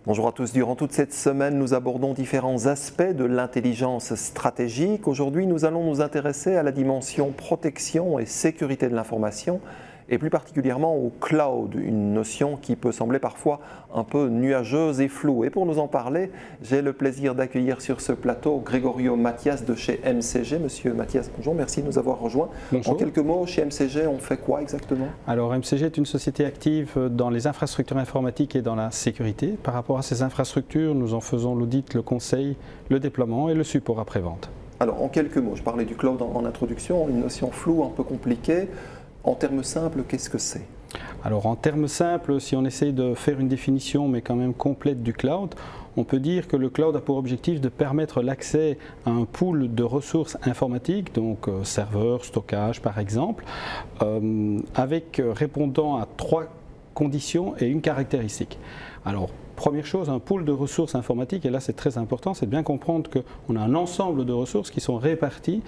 Bonjour à tous. Durant toute cette semaine, nous abordons différents aspects de l'intelligence stratégique. Aujourd'hui, nous allons nous intéresser à la dimension protection et sécurité de l'information et plus particulièrement au cloud, une notion qui peut sembler parfois un peu nuageuse et floue. Et pour nous en parler, j'ai le plaisir d'accueillir sur ce plateau Grégorio Mathias de chez MCG. Monsieur Mathias, bonjour, merci de nous avoir rejoints. Bonjour. En quelques mots, chez MCG, on fait quoi exactement? Alors MCG est une société active dans les infrastructures informatiques et dans la sécurité. Par rapport à ces infrastructures, nous en faisons l'audit, le conseil, le déploiement et le support après-vente. Alors en quelques mots, je parlais du cloud en introduction, une notion floue, un peu compliquée. En termes simples, qu'est-ce que c'est? Alors en termes simples, si on essaye de faire une définition mais quand même complète du cloud, on peut dire que le cloud a pour objectif de permettre l'accès à un pool de ressources informatiques, donc serveurs, stockage par exemple, avec répondant à 3 conditions et une caractéristique. Alors, première chose, un pool de ressources informatiques, et là c'est très important, c'est de bien comprendre qu'on a un ensemble de ressources qui sont réparties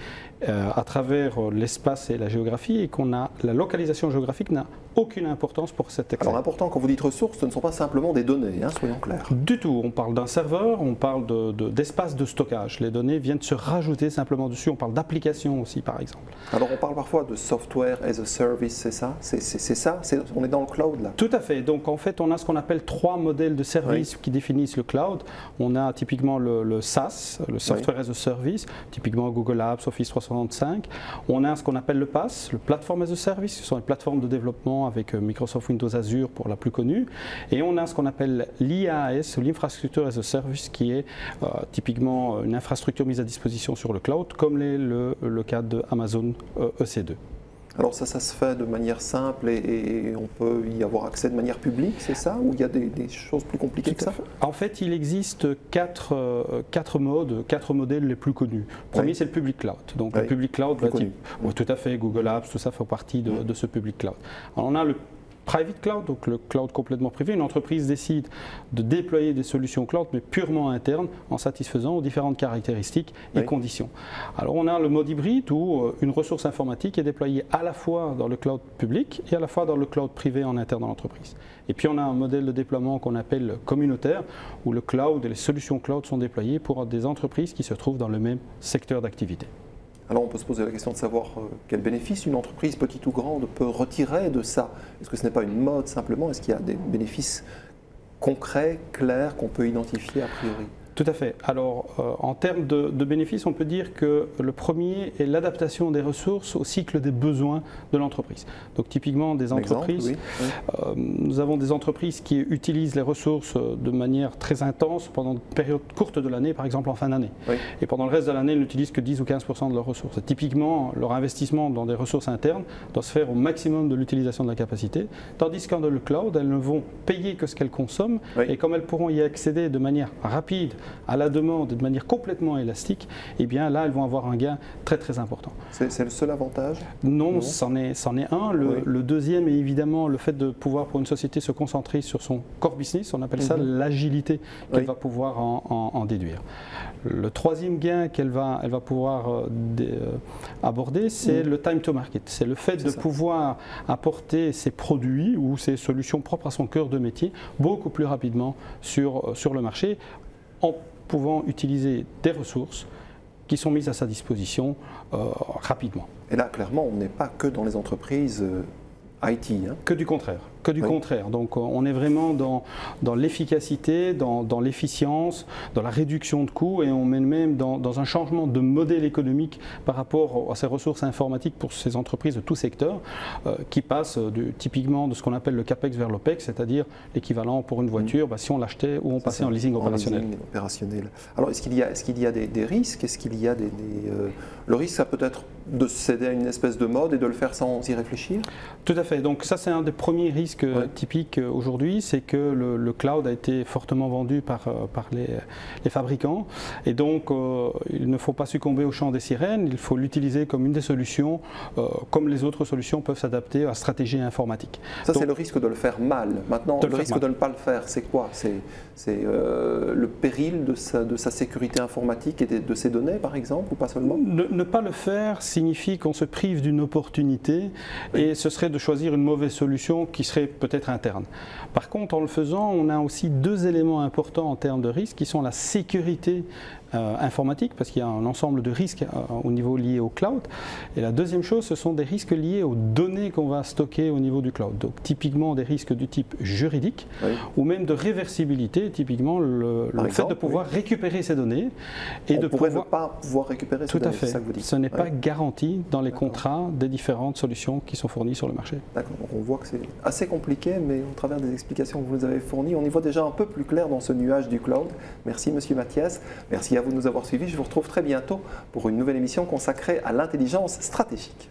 à travers l'espace et la géographie, et qu'on a la localisation géographique n'a aucune importance pour cet accès. Alors important, quand vous dites ressources, ce ne sont pas simplement des données, hein, soyons clairs. Du tout, on parle d'un serveur, on parle d'espace de stockage. Les données viennent se rajouter simplement dessus, on parle d'applications aussi par exemple. Alors on parle parfois de software as a service, c'est ça? C'est ça? On est dans le cloud là? Tout à fait, donc en fait on a ce qu'on appelle 3 modèles de services qui définissent le cloud. On a typiquement le SaaS, le Software as a Service, typiquement Google Apps, Office 365. On a ce qu'on appelle le PaaS, le Platform as a Service, ce sont les plateformes de développement avec Microsoft Windows Azure pour la plus connue. Et on a ce qu'on appelle l'IaaS, l'Infrastructure as a Service, qui est typiquement une infrastructure mise à disposition sur le cloud, comme le cas de Amazon EC2. Alors ça se fait de manière simple et on peut y avoir accès de manière publique, c'est ça? Ou il y a des choses plus compliquées que ça? En fait, il existe 4 modèles les plus connus. Le premier, c'est le public cloud. Donc le public cloud, tout à fait, Google Apps, tout ça fait partie de ce public cloud. Alors, on a le private cloud, donc le cloud complètement privé. Une entreprise décide de déployer des solutions cloud, mais purement internes, en satisfaisant aux différentes caractéristiques et conditions. Alors on a le mode hybride où une ressource informatique est déployée à la fois dans le cloud public et à la fois dans le cloud privé en interne dans l'entreprise. Et puis on a un modèle de déploiement qu'on appelle communautaire, où le cloud et les solutions cloud sont déployées pour des entreprises qui se trouvent dans le même secteur d'activité. Alors on peut se poser la question de savoir quel bénéfice une entreprise, petite ou grande, peut retirer de ça. Est-ce que ce n'est pas une mode simplement? Est-ce qu'il y a des bénéfices concrets, clairs, qu'on peut identifier a priori? Tout à fait. Alors, en termes de bénéfices, on peut dire que le premier est l'adaptation des ressources au cycle des besoins de l'entreprise. Donc, typiquement, des entreprises, nous avons des entreprises qui utilisent les ressources de manière très intense pendant une période courte de l'année, par exemple en fin d'année. Et pendant le reste de l'année, elles n'utilisent que 10 ou 15% de leurs ressources. Et typiquement, leur investissement dans des ressources internes doit se faire au maximum de l'utilisation de la capacité, tandis qu'en le cloud, elles ne vont payer que ce qu'elles consomment, et comme elles pourront y accéder de manière rapide, à la demande de manière complètement élastique, et bien là elles vont avoir un gain très très important. C'est le seul avantage? Non, c'en est un. Le deuxième est évidemment le fait de pouvoir pour une société se concentrer sur son core business, on appelle ça l'agilité qu'elle va pouvoir en déduire. Le troisième gain qu'elle va pouvoir aborder, c'est le time to market. C'est le fait de pouvoir apporter ses produits ou ses solutions propres à son cœur de métier beaucoup plus rapidement sur le marché, en pouvant utiliser des ressources qui sont mises à sa disposition rapidement. Et là, clairement, on n'est pas que dans les entreprises IT. Hein. Que du contraire. Que du contraire. Donc on est vraiment dans l'efficacité, dans l'efficience, dans la réduction de coûts, et on met même dans un changement de modèle économique par rapport à ces ressources informatiques pour ces entreprises de tout secteur qui passent typiquement de ce qu'on appelle le CAPEX vers l'OPEX, c'est-à-dire l'équivalent pour une voiture, si on l'achetait ou on passait en leasing opérationnel. Alors est-ce qu'il y a des risques? Est-ce qu'il y a le risque, ça peut être de céder à une espèce de mode et de le faire sans y réfléchir? Tout à fait. Donc ça, c'est un des premiers risques typiques aujourd'hui, c'est que le cloud a été fortement vendu par les fabricants, et donc il ne faut pas succomber au chant des sirènes, il faut l'utiliser comme une des solutions, comme les autres solutions peuvent s'adapter à la stratégie informatique. Ça, c'est le risque de le faire mal. Maintenant, le risque de ne pas le faire, c'est quoi? C'est le péril de sa sécurité informatique et de ses données, par exemple, ou pas seulement? Ne pas le faire, signifie qu'on se prive d'une opportunité et ce serait de choisir une mauvaise solution qui serait peut-être interne. Par contre, en le faisant, on a aussi deux éléments importants en termes de risque qui sont la sécurité informatique, parce qu'il y a un ensemble de risques au niveau lié au cloud. Et la deuxième chose, ce sont des risques liés aux données qu'on va stocker au niveau du cloud. Donc typiquement des risques du type juridique ou même de réversibilité, typiquement le fait de pouvoir récupérer ces données et de pouvoir... ne pas pouvoir récupérer ces données. Tout à fait. C'est ça que vous dites. Ce n'est pas garanti dans les contrats des différentes solutions qui sont fournies sur le marché. D'accord. On voit que c'est assez compliqué, mais au travers des explications que vous nous avez fournies, on y voit déjà un peu plus clair dans ce nuage du cloud. Merci Monsieur Mathias. Merci à vous de nous avoir suivis. Je vous retrouve très bientôt pour une nouvelle émission consacrée à l'intelligence stratégique.